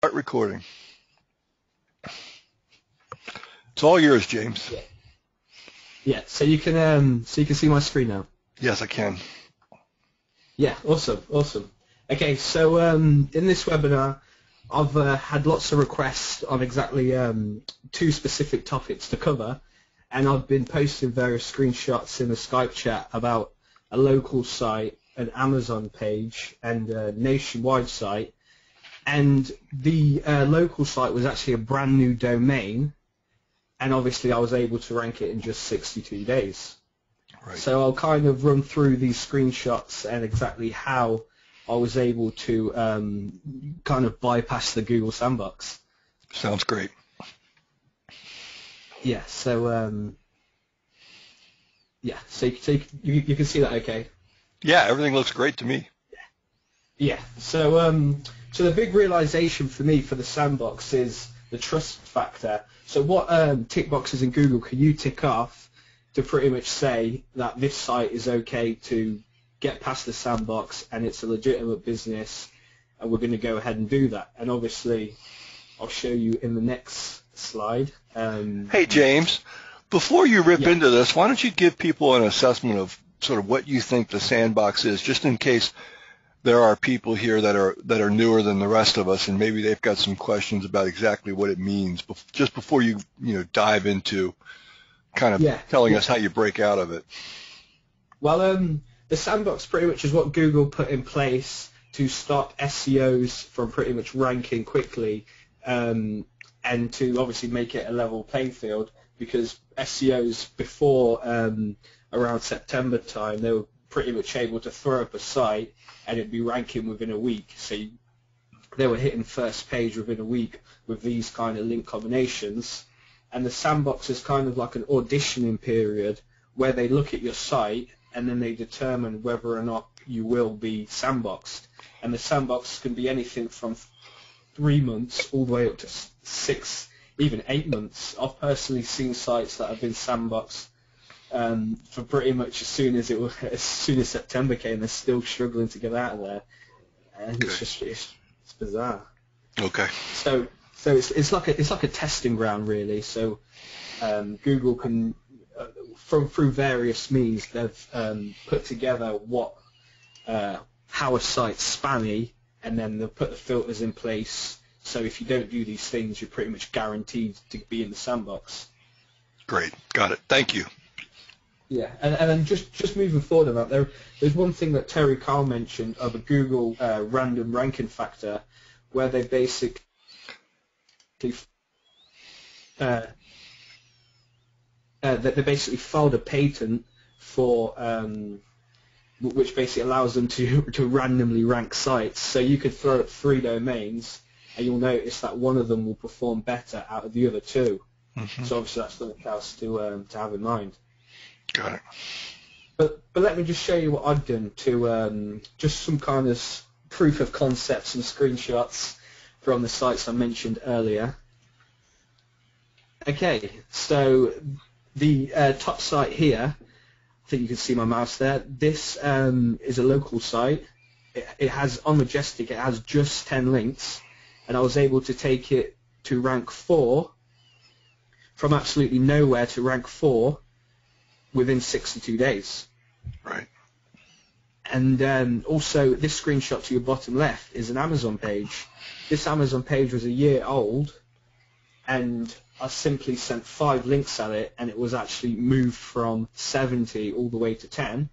Start recording. It's all yours, James. Yeah. So you can see my screen now. Yes, I can. Yeah. Awesome. Okay. So in this webinar, I've had lots of requests on exactly two specific topics to cover, and I've been posting various screenshots in the Skype chat about a local site, an Amazon page, and a nationwide site. And the local site was actually a brand new domain, and obviously I was able to rank it in just 62 days. Right. So I'll kind of run through these screenshots and exactly how I was able to kind of bypass the Google Sandbox. Sounds great. Yeah. So So you can see that, okay? Yeah, everything looks great to me. Yeah. So the big realization for me for the Sandbox is the trust factor. So what tick boxes in Google can you tick off to pretty much say that this site is okay to get past the Sandbox and it's a legitimate business, and we're going to go ahead and do that? And obviously, I'll show you in the next slide. Hey, James, before you rip into this, why don't you give people an assessment of sort of what you think the Sandbox is, just in case there are people here that are newer than the rest of us, and maybe they've got some questions about exactly what it means, just before you dive into kind of telling us how you break out of it. Well, the Sandbox pretty much is what Google put in place to stop SEOs from pretty much ranking quickly, and to obviously make it a level playing field, because SEOs before around September time, they were pretty much able to throw up a site and it'd be ranking within a week. So they were hitting first page within a week with these kind of link combinations. And the Sandbox is kind of like an auditioning period where they look at your site and then they determine whether or not you will be sandboxed. And the Sandbox can be anything from 3 months all the way up to 6, even 8 months. I've personally seen sites that have been sandboxed for pretty much as soon as September came. They're still struggling to get out of there, and it's bizarre. Okay. So it's like a testing ground, really. So Google can through various means they've put together how a site's spammy, and then they'll put the filters in place. So if you don't do these things, you're pretty much guaranteed to be in the Sandbox. Great, got it. Thank you. Yeah, and then just moving forward on that, there's one thing that Terry Carl mentioned of a Google random ranking factor, where they basically filed a patent for which basically allows them to randomly rank sites. So you could throw up 3 domains, and you'll notice that one of them will perform better out of the other 2. Mm-hmm. So obviously that's something else to have in mind. Got it. But let me just show you what I've done to just some kind of proof of concepts and screenshots from the sites I mentioned earlier. Okay, so the top site here, I think you can see my mouse there. This is a local site. It has, on Majestic, it has just 10 links, and I was able to take it to rank 4, from absolutely nowhere to rank 4 within 62 days. Right. And also, this screenshot to your bottom left is an Amazon page. This Amazon page was a year old, and I simply sent 5 links at it, and it was actually moved from 70 all the way to 10.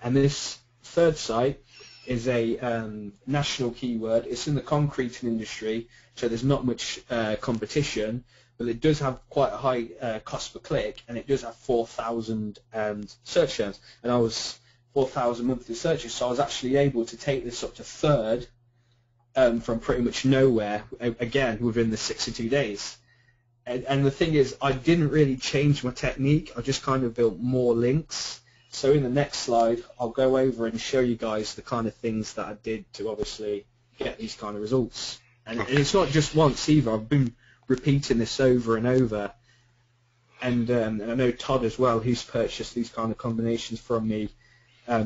And this third site is a national keyword. It's in the concreting industry, so there's not much competition, but it does have quite a high cost per click, and it does have 4,000 search terms, and I was 4,000 monthly searches, so I was actually able to take this up to 3rd from pretty much nowhere, again, within the 62 days. And the thing is, I didn't really change my technique. I just kind of built more links. So in the next slide, I'll go over and show you guys the kind of things that I did to obviously get these kind of results. And it's not just once either. I've been repeating this over and over. And I know Todd as well, who's purchased these kind of combinations from me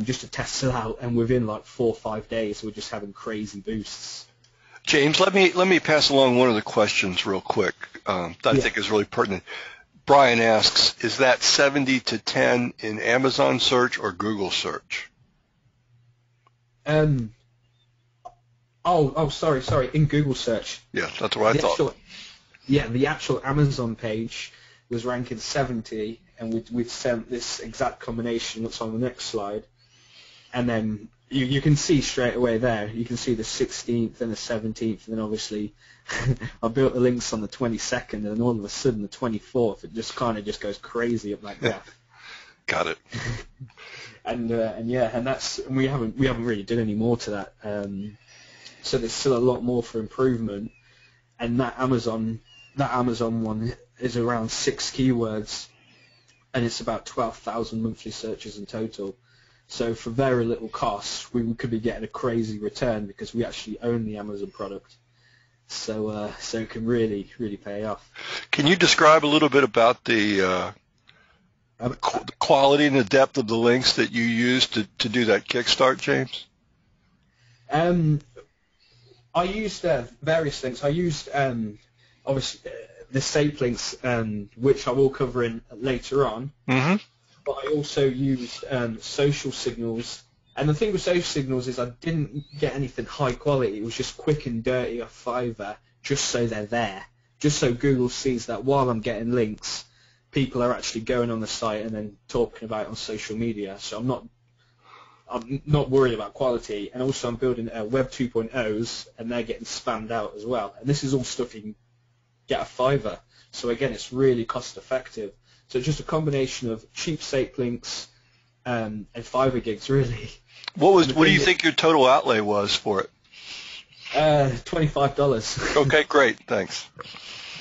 just to test it out. And within like 4 or 5 days, we're just having crazy boosts. James, let me pass along one of the questions real quick that I think is really pertinent. Brian asks, is that 70 to 10 in Amazon search or Google search? Sorry, in Google search. Yeah, that's what I thought. The actual Amazon page was ranking 70, and we'd sent this exact combination that's on the next slide, and then you can see straight away there, you can see the 16th and the 17th, and then obviously I built the links on the 22nd, and then all of a sudden the 24th, it just kind of just goes crazy up like that. Got it. and that's, we haven't really done any more to that. So there's still a lot more for improvement, and that Amazon one is around 6 keywords, and it's about 12,000 monthly searches in total. So for very little cost, we could be getting a crazy return because we actually own the Amazon product. So it can really, really pay off. Can you describe a little bit about the quality and the depth of the links that you used to do that Kickstart, James? I used various links. I used obviously the SAPE links, which I will cover in later on. Mm-hmm. But I also used social signals. And the thing with social signals is I didn't get anything high quality. It was just quick and dirty off Fiverr, just so they're there. Just so Google sees that while I'm getting links, people are actually going on the site and then talking about it on social media. So I'm not worried about quality. And also I'm building Web 2.0s, and they're getting spammed out as well. And this is all stuff you can get off Fiverr. So again, it's really cost effective. So just a combination of cheap SAPE links and Fiverr gigs, really. What do you think your total outlay was for it? $25. Okay, great, thanks.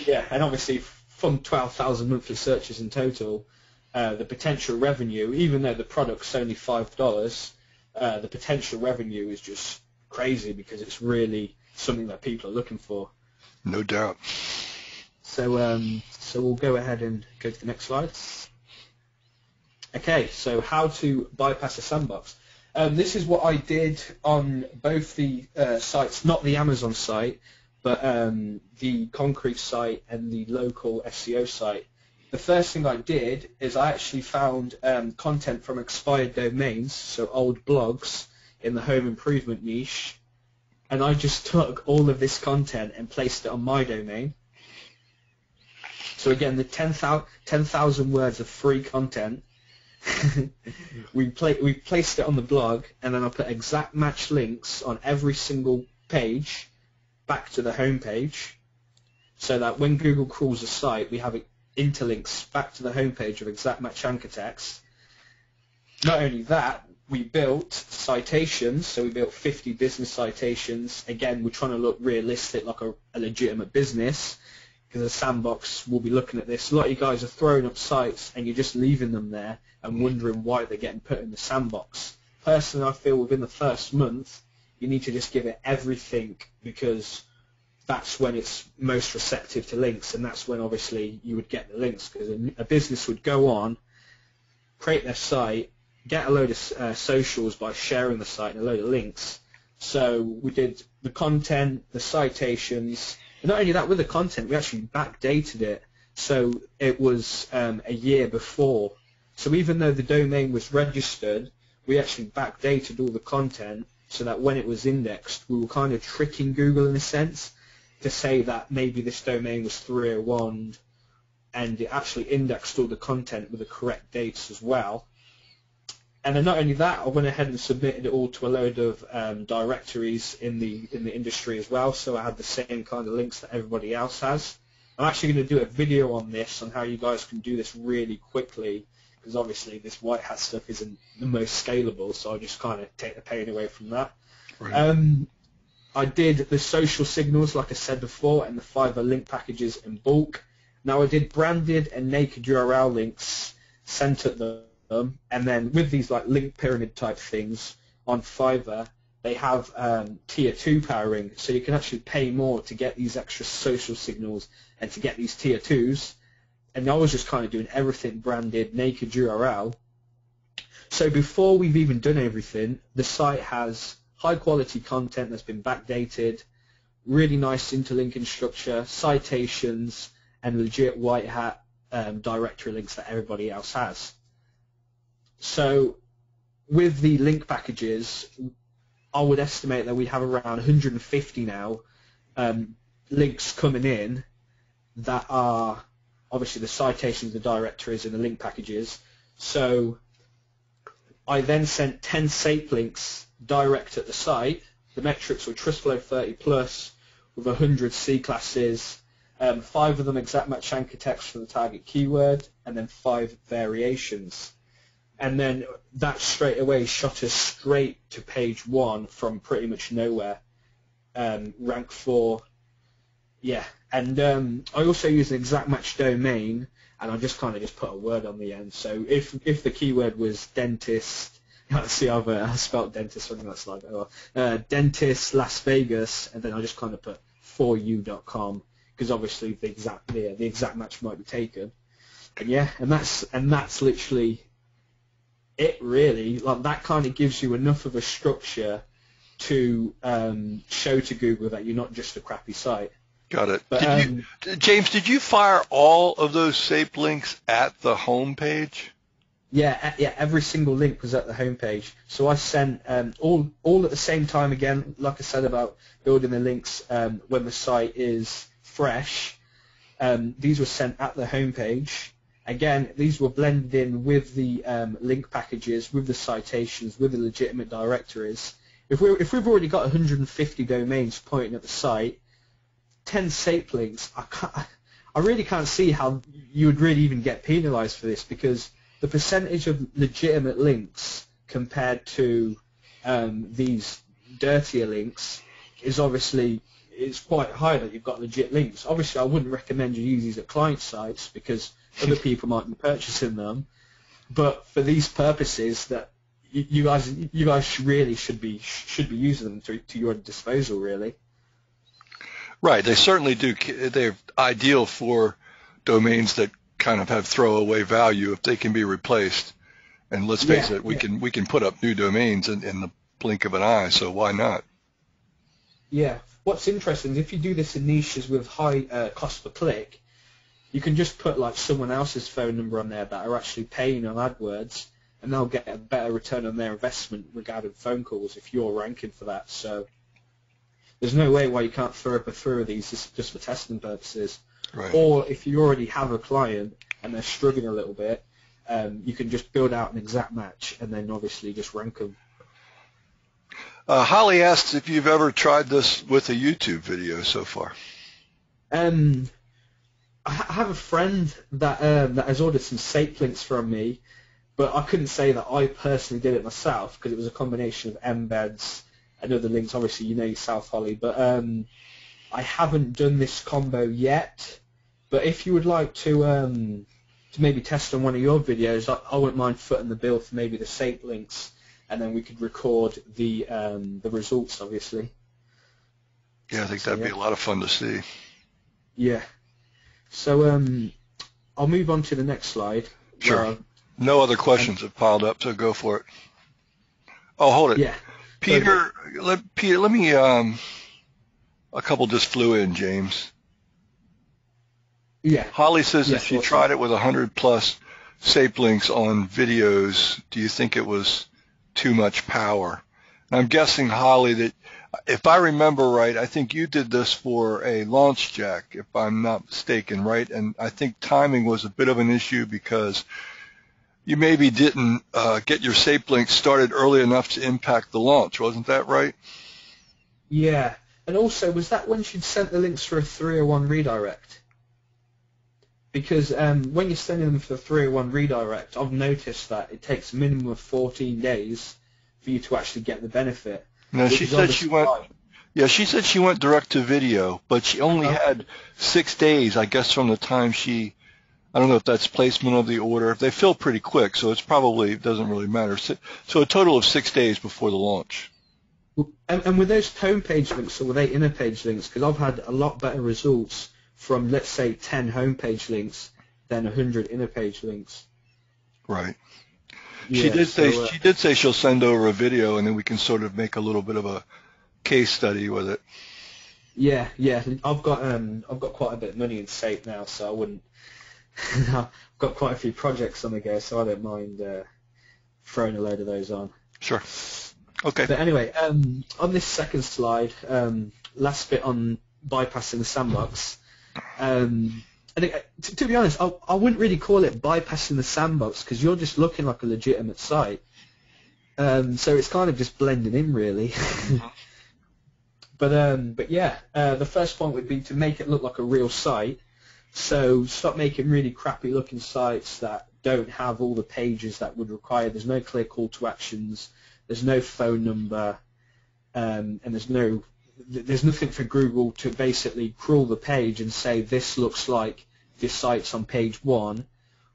Yeah, and obviously from 12,000 monthly searches in total, the potential revenue, even though the product's only $5, the potential revenue is just crazy because it's really something that people are looking for. No doubt. So we'll go ahead and go to the next slide. Okay, so how to bypass a sandbox. This is what I did on both the sites, not the Amazon site, but the Concrete site and the local SEO site. The first thing I did is I actually found content from expired domains, so old blogs in the home improvement niche, and I just took all of this content and placed it on my domain. So again, the 10,000 words of free content, we placed it on the blog, and then I put exact match links on every single page back to the home page, so that when Google crawls a site, we have interlinks back to the home page of exact match anchor text. Not only that, we built citations, so we built 50 business citations. Again, we're trying to look realistic, like a legitimate business, because the Sandbox will be looking at this. A lot of you guys are throwing up sites and you're just leaving them there and wondering why they're getting put in the Sandbox. Personally, I feel within the first month, you need to just give it everything, because that's when it's most receptive to links, and that's when obviously you would get the links, because a business would go on, create their site, get a load of socials by sharing the site and a load of links. So we did the content, the citations. And not only that, with the content, we actually backdated it, so it was a year before. So even though the domain was registered, we actually backdated all the content so that when it was indexed, we were kind of tricking Google in a sense to say that maybe this domain was 301, and it actually indexed all the content with the correct dates as well. And then not only that, I went ahead and submitted it all to a load of directories in the industry as well, so I had the same kind of links that everybody else has. I'm actually going to do a video on this, on how you guys can do this really quickly, because obviously this white hat stuff isn't the most scalable, so I'll just kind of take the pain away from that. Right. I did the social signals, like I said before, and the Fiverr link packages in bulk. Now I did branded and naked URL links sent at them. And then with these like link pyramid type things on Fiverr, they have tier 2 powering, so you can actually pay more to get these extra social signals and to get these tier 2s. And I was just kind of doing everything branded, naked URL. So before we've even done everything, the site has high quality content that's been backdated. really nice interlinking structure, citations, and legit white hat directory links that everybody else has. So with the link packages, I would estimate that we have around 150 now links coming in that are obviously the citations, the directories, and the link packages. So I then sent 10 SAPE links direct at the site. The metrics were TrustFlow 30 plus with 100 C classes, 5 of them exact match anchor text for the target keyword, and then 5 variations. And then that straight away shot us straight to page 1 from pretty much nowhere, rank 4. Yeah, and I also use an exact match domain, and I just kind of put a word on the end. So if the keyword was dentist, let's see, I spelled dentist on that slide. Dentist Las Vegas, and then I just kind of put foryou.com because obviously the exact match might be taken. And yeah, and that's literally it really. Like that kind of gives you enough of a structure to show to Google that you're not just a crappy site. Got it. But, James, did you fire all of those SAPE links at the home page? Yeah, every single link was at the home page. So I sent all at the same time again, like I said about building the links when the site is fresh. These were sent at the home page. Again, these were blended in with the link packages, with the citations, with the legitimate directories. If we've already got 150 domains pointing at the site, 10 SAPE links, I really can't see how you would really even get penalized for this, because the percentage of legitimate links compared to these dirtier links is obviously quite high that you've got legit links. Obviously, I wouldn't recommend you use these at client sites because other people might be purchasing them. But for these purposes, that you guys really should be using them to your disposal, really. Right, they certainly do. They're ideal for domains that kind of have throwaway value if they can be replaced. And let's face it, we can put up new domains in the blink of an eye. So why not? Yeah. What's interesting is if you do this in niches with high cost per click, you can just put like someone else's phone number on there that are actually paying on AdWords, and they'll get a better return on their investment regarding phone calls if you're ranking for that. So there's no way why you can't throw up a few of these just for testing purposes. Right. Or if you already have a client and they're struggling a little bit, you can just build out an exact match and then obviously just rank them. Holly asks if you've ever tried this with a YouTube video so far. I have a friend that has ordered some SAPE links from me, but I couldn't say that I personally did it myself because it was a combination of embeds and other links. Obviously, you know yourself, Holly, but I haven't done this combo yet. But if you would like to maybe test on one of your videos, I wouldn't mind footing the bill for maybe the SAPE links, and then we could record the results, obviously. Yeah, I think that'd be a lot of fun to see. Yeah. So I'll move on to the next slide. Sure. No other questions have piled up, so go for it. Oh, hold it. Yeah. Peter, let me. A couple just flew in, James. Yeah. Holly says that she tried it with 100+ SAPE links on videos. Do you think it was too much power? And I'm guessing, Holly, that if I remember right, I think you did this for a launch jack, if I'm not mistaken, right? And I think timing was a bit of an issue because you maybe didn't get your SAPE links started early enough to impact the launch. Wasn't that right? Yeah. And also, was that when she'd sent the links for a 301 redirect? Because when you're sending them for the 301 redirect, I've noticed that it takes a minimum of 14 days for you to actually get the benefit. No, she said she went. Yeah, she said she went direct to video, but she only had 6 days, I guess, from the time she. I don't know if that's placement of the order. They fill pretty quick, so it doesn't really matter. So a total of 6 days before the launch. And with those homepage links, or were they inner page links? Because I've had a lot better results from, let's say, 10 homepage links than 100 inner page links. Right. Yeah, she did say she'll send over a video, and then we can sort of make a little bit of a case study with it. Yeah, yeah. I've got quite a bit of money in SAPE now, so I wouldn't. I've got quite a few projects on the go, so I don't mind throwing a load of those on. Sure. Okay. But anyway, on this second slide, last bit on bypassing the sandbox. I think, to be honest, I wouldn't really call it bypassing the sandbox because you're just looking like a legitimate site. So it's kind of just blending in, really. But yeah, the first point would be to make it look like a real site. So stop making really crappy looking sites that don't have all the pages that would require. There's no clear call to actions. There's no phone number, and there's nothing for Google to basically crawl the page and say this looks like this site's on page 1.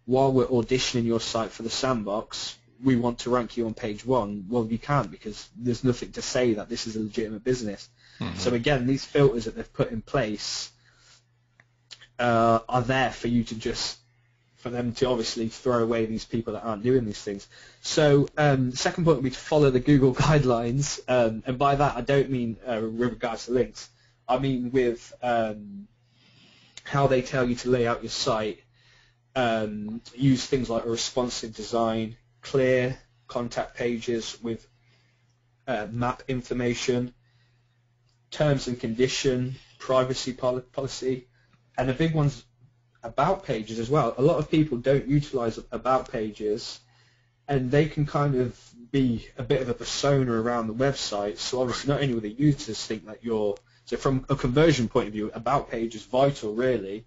While we're auditioning your site for the sandbox, we want to rank you on page 1. Well, you can't because there's nothing to say that this is a legitimate business. So again, these filters that they've put in place are there for you to for them to obviously throw away these people that aren't doing these things. So the second point would be to follow the Google guidelines, and by that I don't mean with regards to links. I mean with how they tell you to lay out your site. Use things like a responsive design, clear contact pages with map information, terms and condition, privacy policy, and the big one's about pages as well. A lot of people don't utilize about pages, and they can kind of be a bit of a persona around the website. So obviously not only will the users think that so from a conversion point of view, about page is vital really,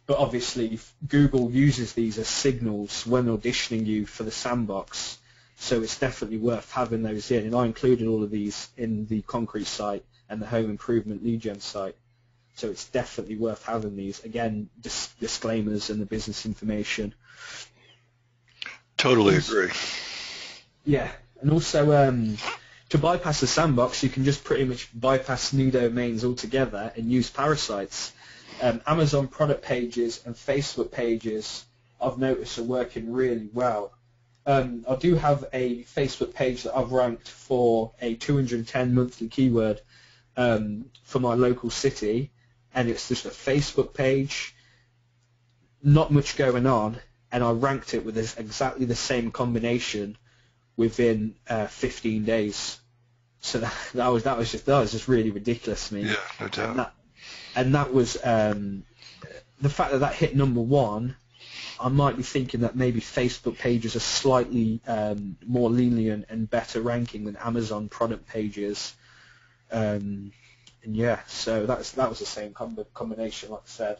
but obviously Google uses these as signals when auditioning you for the sandbox. So it's definitely worth having those in, and I included all of these in the concrete site and the home improvement lead gen site. So it's definitely worth having these. Again, disclaimers and the business information. Totally agree. Yeah, and also to bypass the sandbox, you can just pretty much bypass new domains altogether and use parasites. Amazon product pages and Facebook pages, I've noticed, are working really well. I do have a Facebook page that I've ranked for a 210 monthly keyword for my local city, and it's just a Facebook page, not much going on, and I ranked it with exactly the same combination within 15 days. So that was just really ridiculous to me. Yeah, no doubt. And that was the fact that hit number 1. I might be thinking that maybe Facebook pages are slightly more lenient and better ranking than Amazon product pages. And yeah, so that was the same combination, like I said.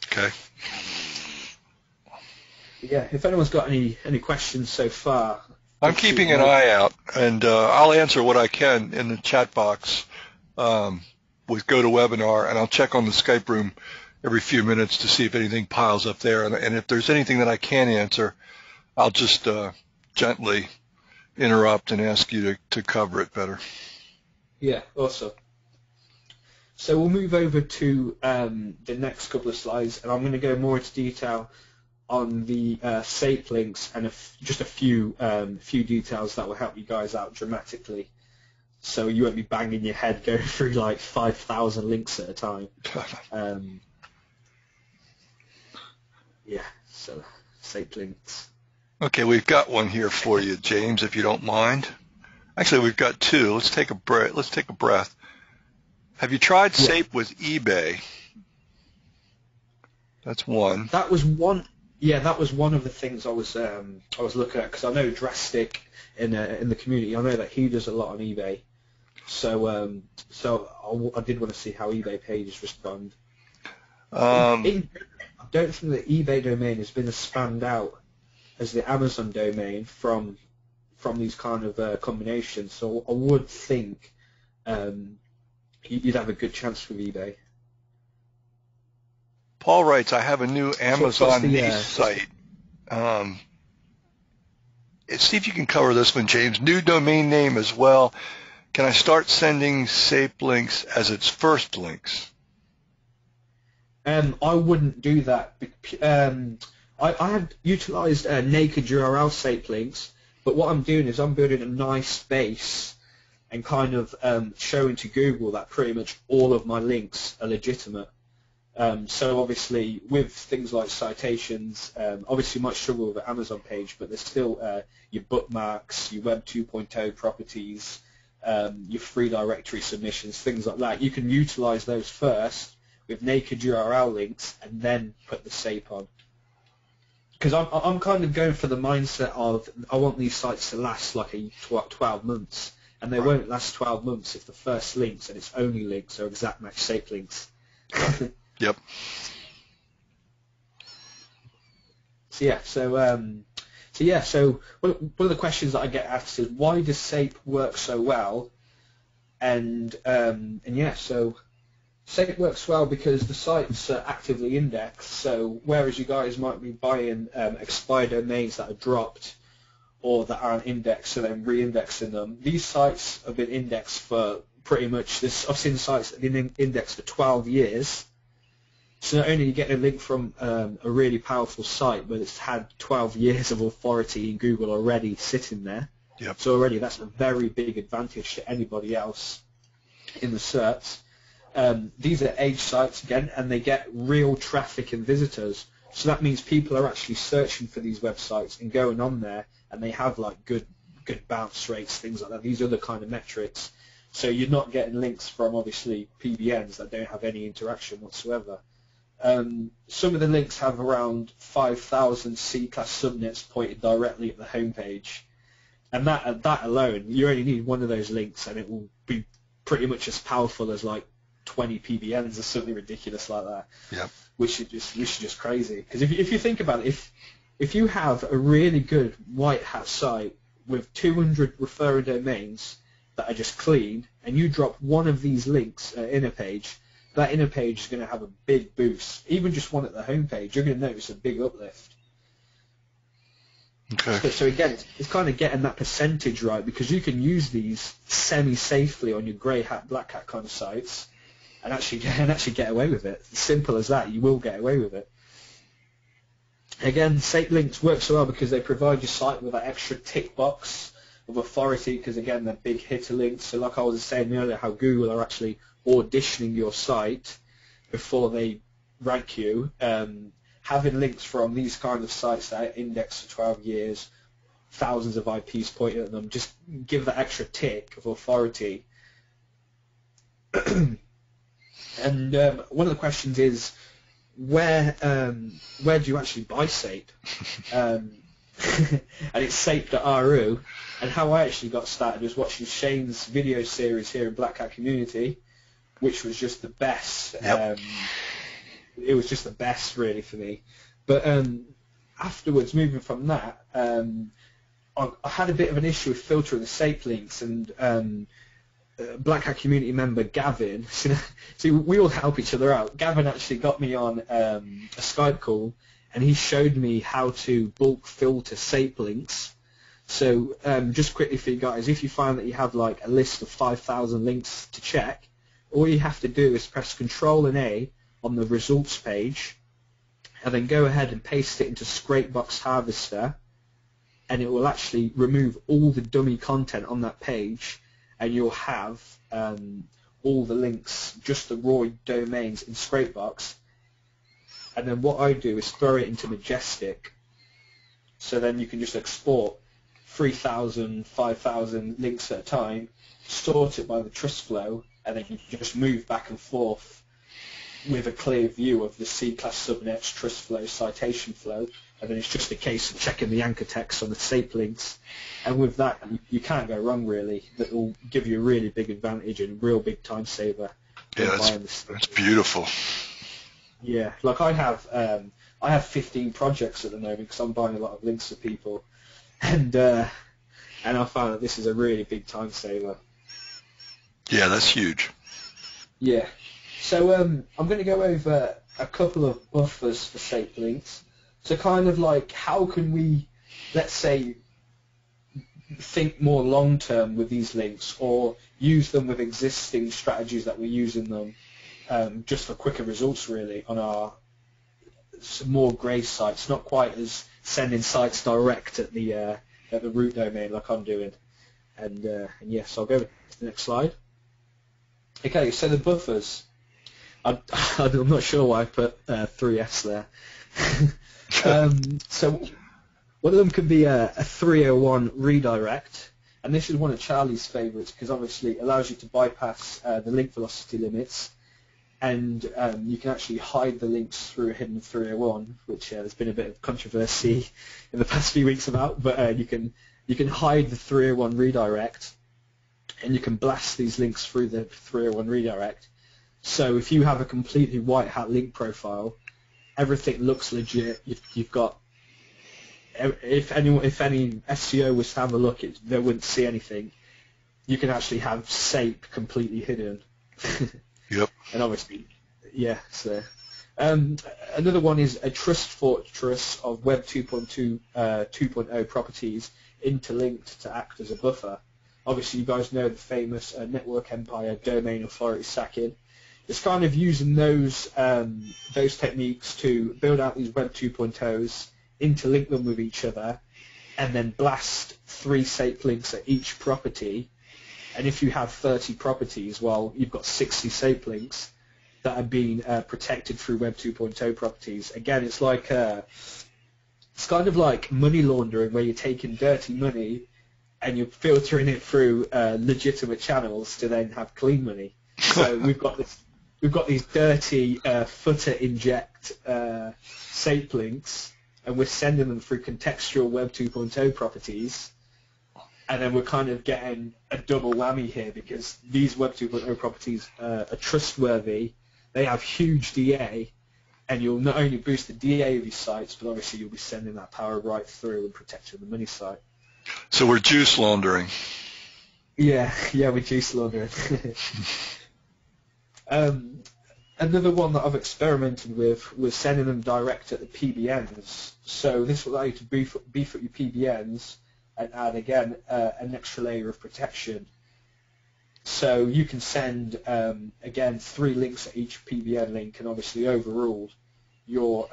Okay. Yeah, if anyone's got any questions so far. I'm keeping an eye out, and I'll answer what I can in the chat box with GoToWebinar, and I'll check on the Skype room every few minutes to see if anything piles up there. And if there's anything that I can't answer, I'll just gently interrupt and ask you to cover it better. Yeah, awesome. So we'll move over to the next couple of slides, and I'm going to go more into detail on the SAPE links and just a few details that will help you guys out dramatically. So you won't be banging your head going through like 5,000 links at a time. Yeah, so SAPE links. Okay, we've got one here for you, James, if you don't mind. Actually, we've got 2. Let's take a breath. Have you tried SAPE with eBay? That's one. That was one. Yeah, that was one of the things I was looking at, because I know Drastic in the community. I know that he does a lot on eBay. So I did want to see how eBay pages respond. I don't think the eBay domain has been as spammed out as the Amazon domain from these kind of combinations. So I would think you'd have a good chance with eBay. Paul writes, I have a new Amazon niche site. See if you can cover this one, James. New domain name as well. Can I start sending SAPE links as its first links? I wouldn't do that. I have utilized naked URL SAPE links, but what I'm doing is I'm building a nice base and kind of showing to Google that pretty much all of my links are legitimate. So obviously with things like citations, obviously you might struggle with an Amazon page, but there's still your bookmarks, your Web 2.0 properties, your free directory submissions, things like that. You can utilize those first with naked URL links and then put the SAPE on. Because I'm kind of going for the mindset of I want these sites to last like 12 months, and they won't last 12 months if the first links and its only links are exact match SAPE links. Yep. So one of the questions that I get asked is, why does SAPE work so well? And so SAPE works well because the sites are actively indexed. So whereas you guys might be buying expired domains that are dropped or that aren't indexed and then re-indexing them, these sites have been indexed for pretty much this. I've seen sites that have been indexed for 12 years. So not only are you getting a link from a really powerful site, but it's had 12 years of authority in Google already sitting there. Yep. So already that's a very big advantage to anybody else in the search. These are age sites again, and they get real traffic and visitors. So that means people are actually searching for these websites and going on there, and they have like good bounce rates, things like that. These other kind of metrics. So you're not getting links from obviously PBNs that don't have any interaction whatsoever. Some of the links have around 5,000 C-class subnets pointed directly at the homepage, and that alone, you only need one of those links, and it will be pretty much as powerful as like 20 PBNs or something ridiculous like that. Yep. Which is just crazy. Because if you think about it, if you have a really good white hat site with 200 referring domains that are just clean, and you drop one of these links in a page, that inner page is going to have a big boost. Even just one at the home page, you're going to notice a big uplift. Okay. So again, it's kind of getting that percentage right, because you can use these semi-safely on your grey hat, black hat kind of sites, and actually get away with it. As simple as that, you will get away with it. Again, SAPE links work so well because they provide your site with that extra tick box of authority, because again, they're big hitter links. So like I was saying earlier, how Google are actually auditioning your site before they rank you. Having links from these kind of sites that are indexed for 12 years, thousands of IPs pointing at them, just give that extra tick of authority. And one of the questions is, where do you actually buy SAPE? And it's sape.ru. And how I actually got started was watching Shane's video series here in Blackhat Community, which was just the best. Yep. It was just the best, really, for me. But afterwards, moving from that, I had a bit of an issue with filtering the SAPE links, and Blackhat community member Gavin, see, we all help each other out. Gavin actually got me on a Skype call, and he showed me how to bulk filter SAPE links. So just quickly for you guys, if you find that you have like a list of 5,000 links to check, all you have to do is press Control and A on the results page, and then go ahead and paste it into Scrapebox Harvester, and it will actually remove all the dummy content on that page, and you'll have all the links, just the raw domains in Scrapebox. And then what I do is throw it into Majestic, so then you can just export 3,000, 5,000 links at a time, sort it by the trust flow, and then you can just move back and forth with a clear view of the C-class subnets, trust flow, citation flow, and then it's just a case of checking the anchor text on the SAPE links. And with that, you can't go wrong, really. That will give you a really big advantage and a real big time saver. Yeah, that's beautiful. Yeah, like I have 15 projects at the moment because I'm buying a lot of links for people, and I found that this is a really big time saver. Yeah, that's huge. Yeah. So I'm going to go over a couple of buffers for SAPE links. So kind of like, how can we, let's say, think more long-term with these links, or use them with existing strategies that we're using them just for quicker results, really, on our more grey sites, not quite as sending sites direct at the root domain like I'm doing. And yes, I'll go to the next slide. Okay, so the buffers. I'm not sure why I put 3S there. So one of them could be a 301 redirect, and this is one of Charlie's favourites because obviously it allows you to bypass the link velocity limits, and you can actually hide the links through a hidden 301, which there's been a bit of controversy in the past few weeks about, but you can hide the 301 redirect, and you can blast these links through the 301 redirect. So if you have a completely white hat link profile, everything looks legit. You've got, if any SEO was to have a look, they wouldn't see anything. You can actually have SAPE completely hidden. Yep. And obviously, yeah. So another one is a trust fortress of Web 2.0 properties interlinked to act as a buffer. Obviously, you guys know the famous network empire domain authority sacking. It's kind of using those techniques to build out these Web 2.0s, interlink them with each other, and then blast 3 SAPE links at each property. And if you have 30 properties, well, you've got 60 SAPE links that are being protected through Web 2.0 properties. Again, it's like it's kind of like money laundering, where you're taking dirty money and you're filtering it through legitimate channels to then have clean money. So we've got these dirty footer inject SAPE links, and we're sending them through contextual Web 2.0 properties, and then we're kind of getting a double whammy here because these Web 2.0 properties are trustworthy, they have huge DA, and you'll not only boost the DA of your sites, but obviously you'll be sending that power right through and protecting the money site. So we're juice laundering. Yeah, we're juice laundering. Another one that I've experimented with was sending them direct at the PBNs. So this will allow you to beef up your PBNs and add, again, an extra layer of protection. So you can send, again, 3 links at each PBN link, and obviously overrule your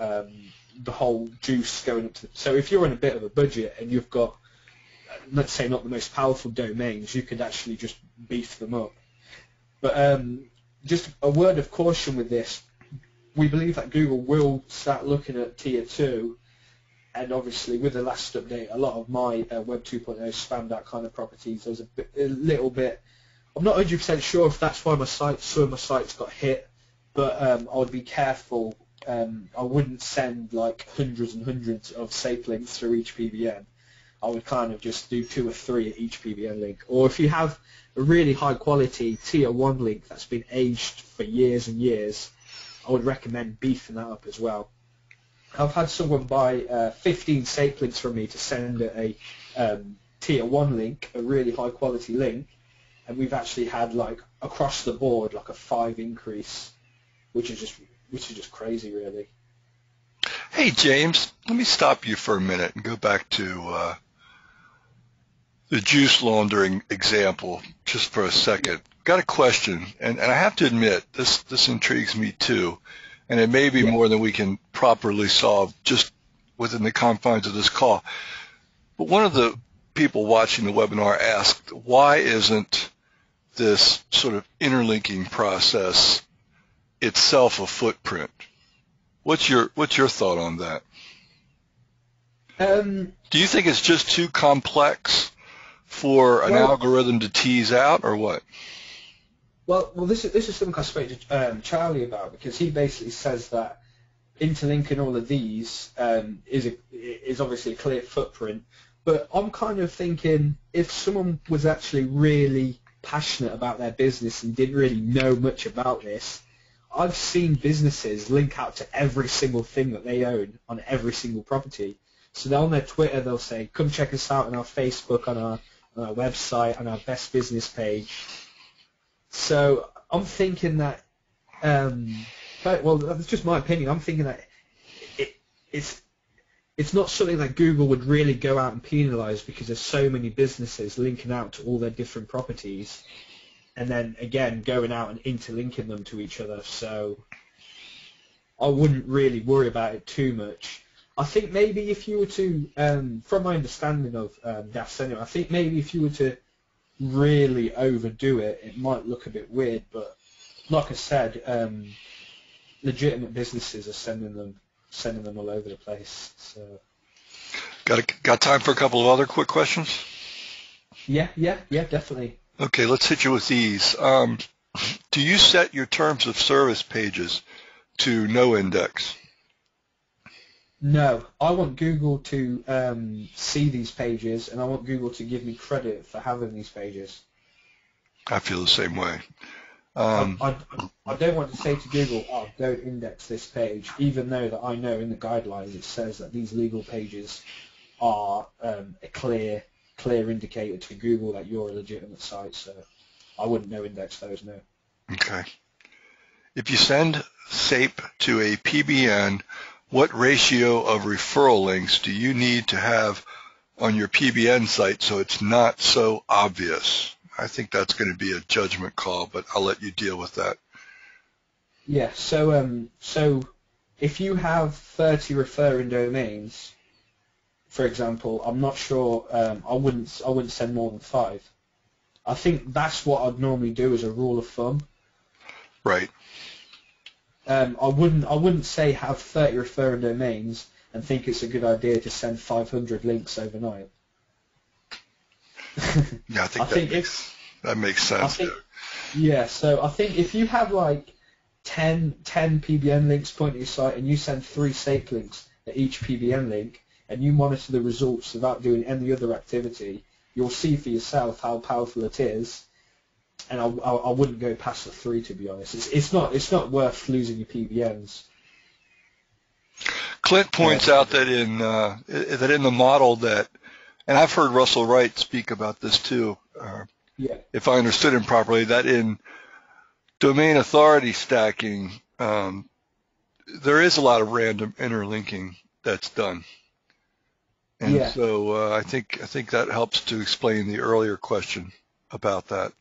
the whole juice going up to the... So if you're in a bit of a budget and you've got, let's say, not the most powerful domains, you could actually just beef them up. But just a word of caution with this. We believe that Google will start looking at Tier 2, and obviously with the last update, a lot of my Web 2.0 spammed out kind of properties. There was a little bit... I'm not 100% sure if that's why some of my sites got hit, but I would be careful. I wouldn't send like hundreds and hundreds of SAPE links through each PBN. I would kind of just do 2 or 3 at each PBN link. Or if you have a really high quality Tier 1 link that's been aged for years and years, I would recommend beefing that up as well. I've had someone buy 15 SAPE links from me to send a Tier 1 link, a really high quality link, and we've actually had like across the board like a 5 increase, which is just crazy, really. Hey James, let me stop you for a minute and go back to the juice laundering example just for a second. Got a question, and I have to admit this intrigues me too, and it may be more than we can properly solve just within the confines of this call. But one of the people watching the webinar asked, why isn't this sort of interlinking process itself a footprint? What's your thought on that? Do you think it's just too complex for an algorithm to tease out, or what? Well, this is something I spoke to Charlie about, because he basically says that interlinking all of these is obviously a clear footprint. But I'm kind of thinking, if someone was actually really passionate about their business and didn't really know much about this, I've seen businesses link out to every single thing that they own on every single property. So on their Twitter, they'll say, come check us out on our Facebook, on our website, on our best business page. So I'm thinking that, well, that's just my opinion. I'm thinking that it's not something that Google would really go out and penalize, because there's so many businesses linking out to all their different properties, and then again going out and interlinking them to each other. So I wouldn't really worry about it too much. I think maybe if you were to, from my understanding of DAFs anyway, I think maybe if you were to really overdo it, it might look a bit weird. But like I said, legitimate businesses are sending them all over the place. So got time for a couple of other quick questions? yeah, definitely. Okay, let's hit you with these. Do you set your terms of service pages to no index? No, I want Google to see these pages, and I want Google to give me credit for having these pages. I feel the same way. I don't want to say to Google, oh, don't index this page, even though that I know in the guidelines it says that these legal pages are a clear indicator to Google that you're a legitimate site, so I wouldn't no index those, no. Okay. If you send SAPE to a PBN, what ratio of referral links do you need to have on your PBN site so it's not so obvious? I think that's going to be a judgment call, but I'll let you deal with that. Yeah, so if you have 30 referring domains, for example, I'm not sure, I wouldn't send more than 5. I think that's what I'd normally do as a rule of thumb. Right. I wouldn't say have 30 referring domains and think it's a good idea to send 500 links overnight. Yeah, I think that makes sense. So I think if you have like 10 PBN links pointing to your site and you send 3 SAPE links at each PBN link and you monitor the results without doing any other activity, you'll see for yourself how powerful it is. And I wouldn't go past the 3, to be honest. It's not worth losing your PBNs. Clint points out that in the model that, and I've heard Russell Wright speak about this too, if I understood him properly, that in domain authority stacking, there is a lot of random interlinking that's done. And so I think that helps to explain the earlier question about that.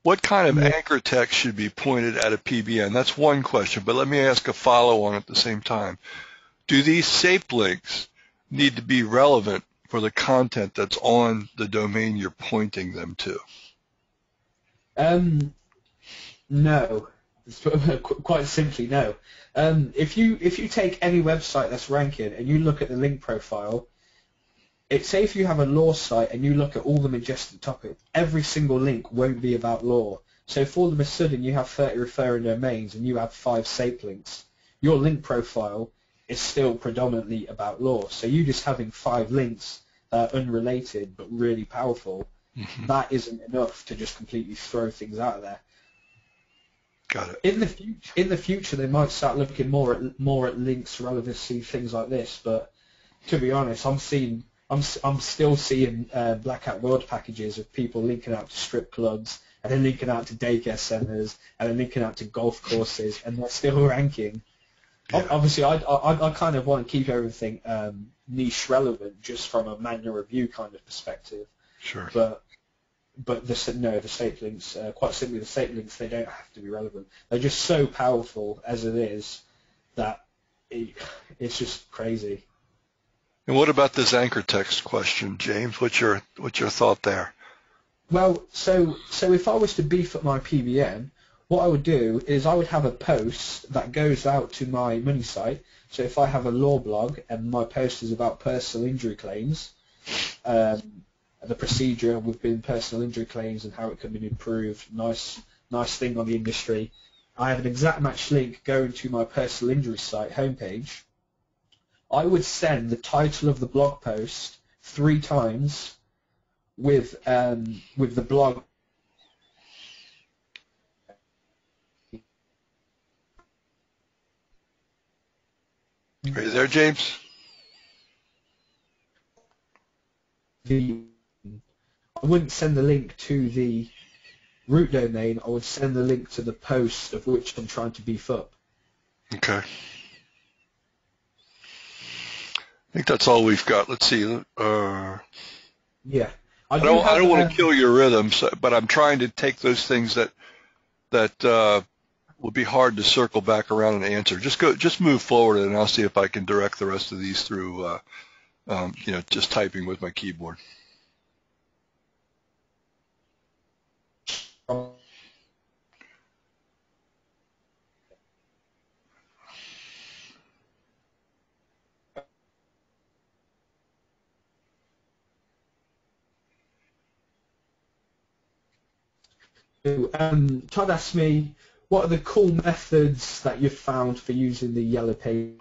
What kind of anchor text should be pointed at a PBN? That's one question, but let me ask a follow-on at the same time. Do these SAPE links need to be relevant for the content that's on the domain you're pointing them to? No. Quite simply, no. If you take any website that's ranking and you look at the link profile, say if you have a law site and you look at all the majestic topics, every single link won't be about law. So if all of a sudden you have 30 referring domains and you have 5 SAPE links, your link profile is still predominantly about law. So you just having 5 links that are unrelated but really powerful, that isn't enough to just completely throw things out of there. Got it. In the future, they might start looking more at links relevancy, things like this. But to be honest, I'm still seeing Blackhat world packages of people linking out to strip clubs and then linking out to daycare centers and then linking out to golf courses, and they're still ranking. Yeah. Obviously, I kind of want to keep everything niche relevant, just from a manual review kind of perspective. Sure. But the SAPE links, quite simply, the SAPE links, they don't have to be relevant. They're just so powerful as it is that it's just crazy. And what about this anchor text question, James? What's your thought there? Well, so if I was to beef up my PBN, what I would do is I would have a post that goes out to my money site. So if I have a law blog and my post is about personal injury claims, the procedure within personal injury claims and how it can be improved, nice thing on the industry, I have an exact match link going to my personal injury site homepage. I would send the title of the blog post 3 times with the blog. Are you there, James? I wouldn't send the link to the root domain. I would send the link to the post of which I'm trying to beef up. Okay. I think that's all we've got. Let's see. Yeah. I don't want to kill your rhythm, but I'm trying to take those things that would be hard to circle back around and answer. Just move forward, and I'll see if I can direct the rest of these through, just typing with my keyboard. Todd asked me, what are the cool methods that you've found for using the yellow page?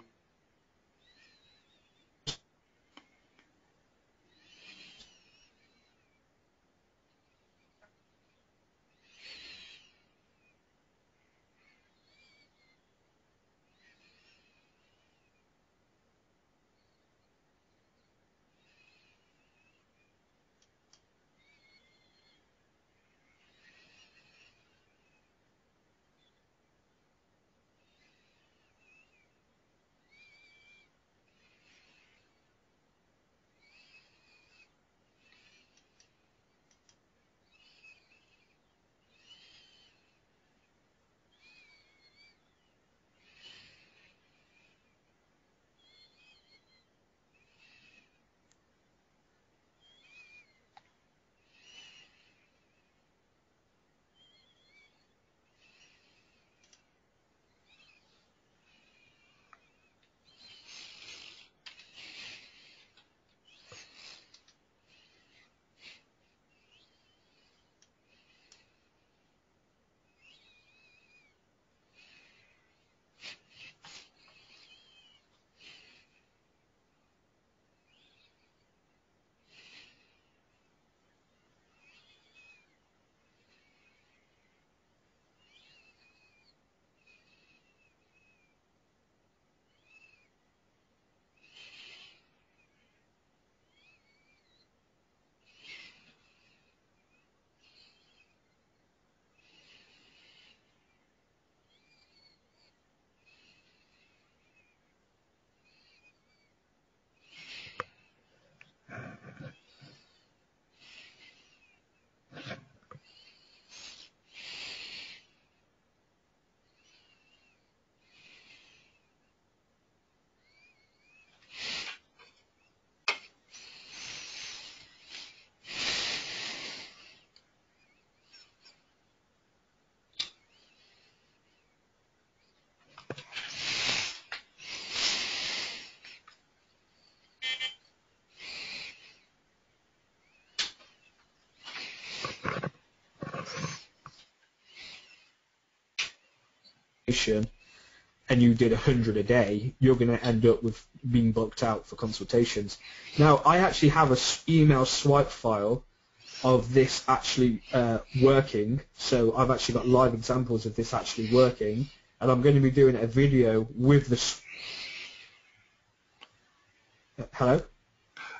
And you did 100 a day, you're going to end up with being booked out for consultations. Now, I actually have an email swipe file of this actually working, so I've actually got live examples of this actually working, and I'm going to be doing a video with the... Hello?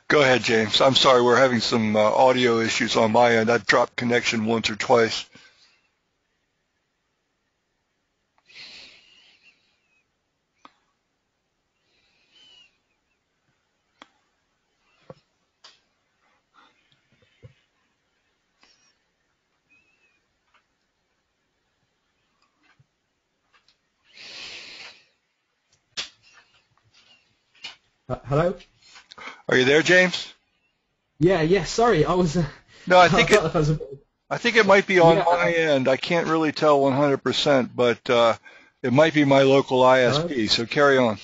Go ahead, James. I'm sorry, we're having some audio issues on my end. I've dropped connection once or twice. Hello? Are you there, James? Yeah, sorry, I was... No, I think it might be on my end. I can't really tell 100%, but it might be my local ISP, Hello? so carry on.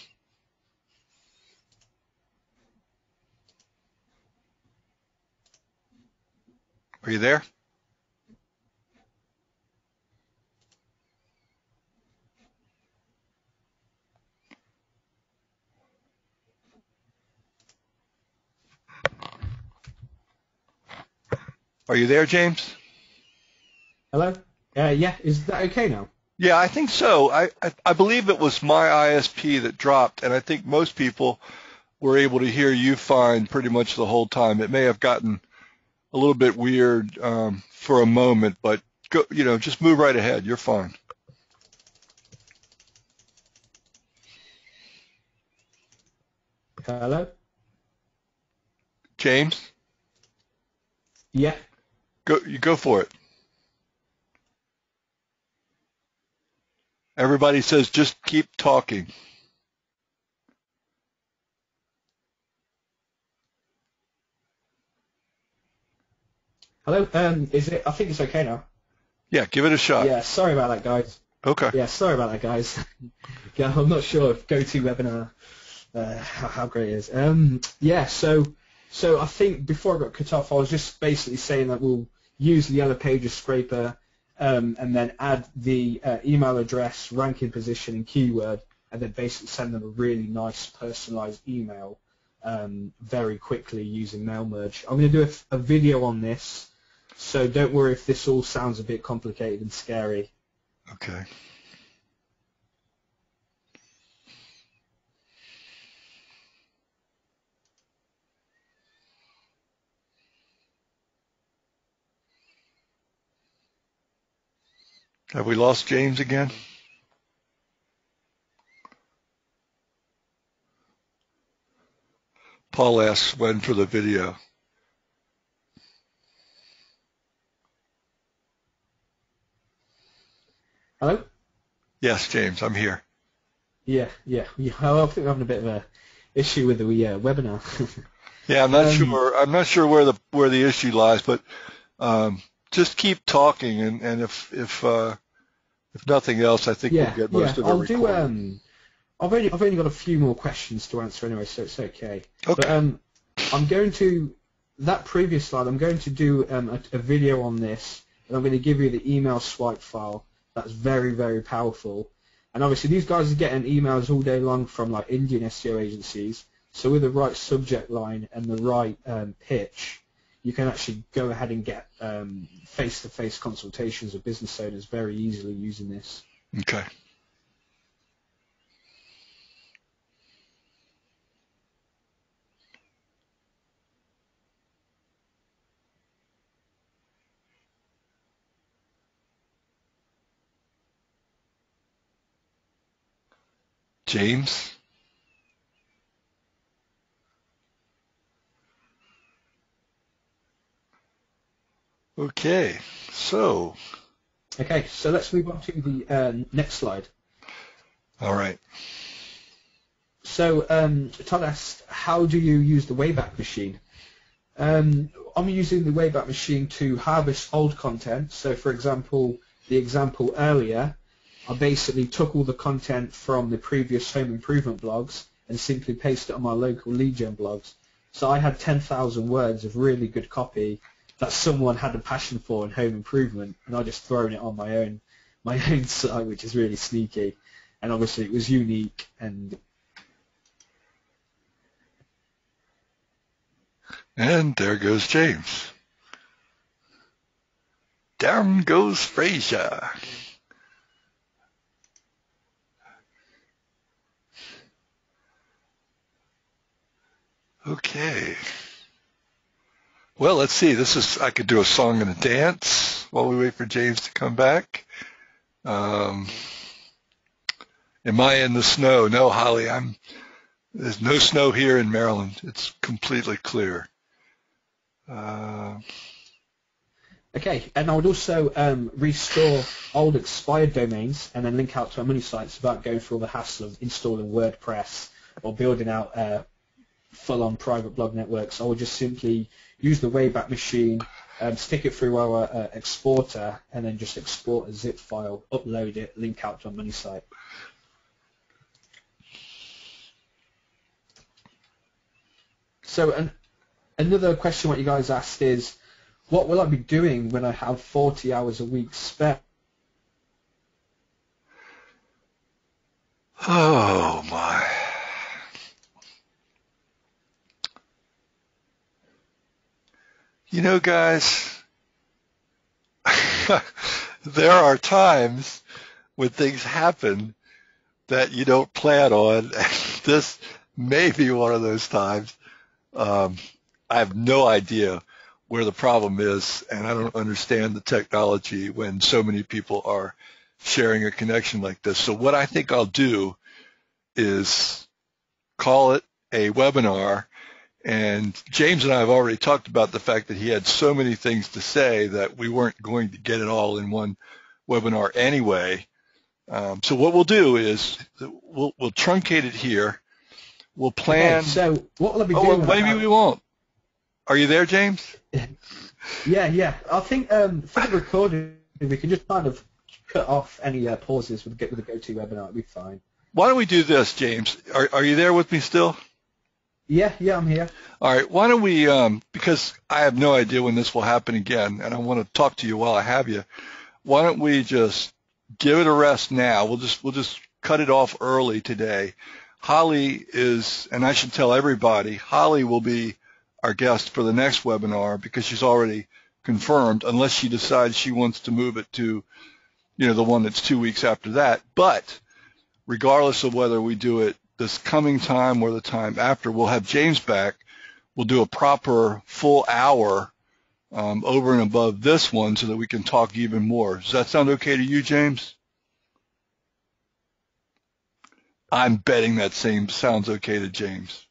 Are you there? Are you there, James? Hello? Yeah, is that okay now? Yeah, I think so. I believe it was my ISP that dropped, and I think most people were able to hear you fine pretty much the whole time. It may have gotten a little bit weird for a moment, but go, just move right ahead. You're fine. Hello? James? Yeah. Go for it. Everybody says just keep talking. Hello? Is it? I think it's okay now. Yeah, give it a shot. Yeah, sorry about that, guys. Okay. Yeah, sorry about that, guys. Yeah, I'm not sure if GoToWebinar how great it is. Yeah, so I think before I got cut off, I was just basically saying that we'll use the Yellow Pages scraper and then add the email address, ranking position, and keyword, and then basically send them a really nice personalized email very quickly using mail merge. I'm going to do a video on this, so don't worry if this all sounds a bit complicated and scary. Okay. Have we lost James again? Paul asks when for the video. Hello? Yes, James, I'm here. Yeah. I think we're having a bit of a issue with the webinar. Yeah, I'm not sure where the issue lies, but just keep talking, and if nothing else, I think we'll get most of the recording. I've only got a few more questions to answer anyway, so it's okay. Okay. But I'm going to that previous slide. I'm going to do a video on this, and I'm going to give you the email swipe file. That's very, very powerful. And obviously, these guys are getting emails all day long from like Indian SEO agencies. So with the right subject line and the right pitch, you can actually go ahead and get face-to-face consultations with business owners very easily using this. Okay. James? Okay, so let's move on to the next slide. All right. So Todd asked, how do you use the WAYBACK machine? I'm using the WAYBACK machine to harvest old content. So for example, the example earlier, I basically took all the content from the previous home improvement blogs and simply pasted it on my local lead gen blogs. So I had 10,000 words of really good copy that someone had a passion for in home improvement, and I just thrown it on my own site, which is really sneaky. And obviously it was unique. And there goes James. Down goes Frazier. Okay. Well, let's see. I could do a song and a dance while we wait for James to come back. Am I in the snow? No, Holly, there's no snow here in Maryland. It's completely clear. Okay, and I would also restore old expired domains and then link out to our money sites without going through all the hassle of installing WordPress or building out full-on private blog networks. I would just simply use the WAYBACK machine, stick it through our exporter, and then just export a zip file, upload it, link out to our money site. So another question what you guys asked is, what will I be doing when I have 40 hours a week spare? Oh, my. You know, guys, there are times when things happen that you don't plan on. This may be one of those times. I have no idea where the problem is, and I don't understand the technology when so many people are sharing a connection like this. So what I think I'll do is call it a webinar. And James and I have already talked about the fact that he had so many things to say that we weren't going to get it all in one webinar anyway. So what we'll do is we'll truncate it here. We'll plan. Okay, so what will I be doing? Oh, well, maybe we won't. Are you there, James? Yeah. I think for the recording, we can just kind of cut off any pauses with the go-to webinar. It'll be fine. Why don't we do this, James? Are you there with me still? Yeah, I'm here. All right, why don't we, because I have no idea when this will happen again, and I want to talk to you while I have you, why don't we just give it a rest now? We'll just cut it off early today. Holly is, and I should tell everybody, Holly will be our guest for the next webinar because she's already confirmed, unless she decides she wants to move it to, the one that's 2 weeks after that. But regardless of whether we do it this coming time or the time after, we'll have James back. We'll do a proper full hour over and above this one so that we can talk even more. Does that sound okay to you, James? I'm betting that same sounds okay to James.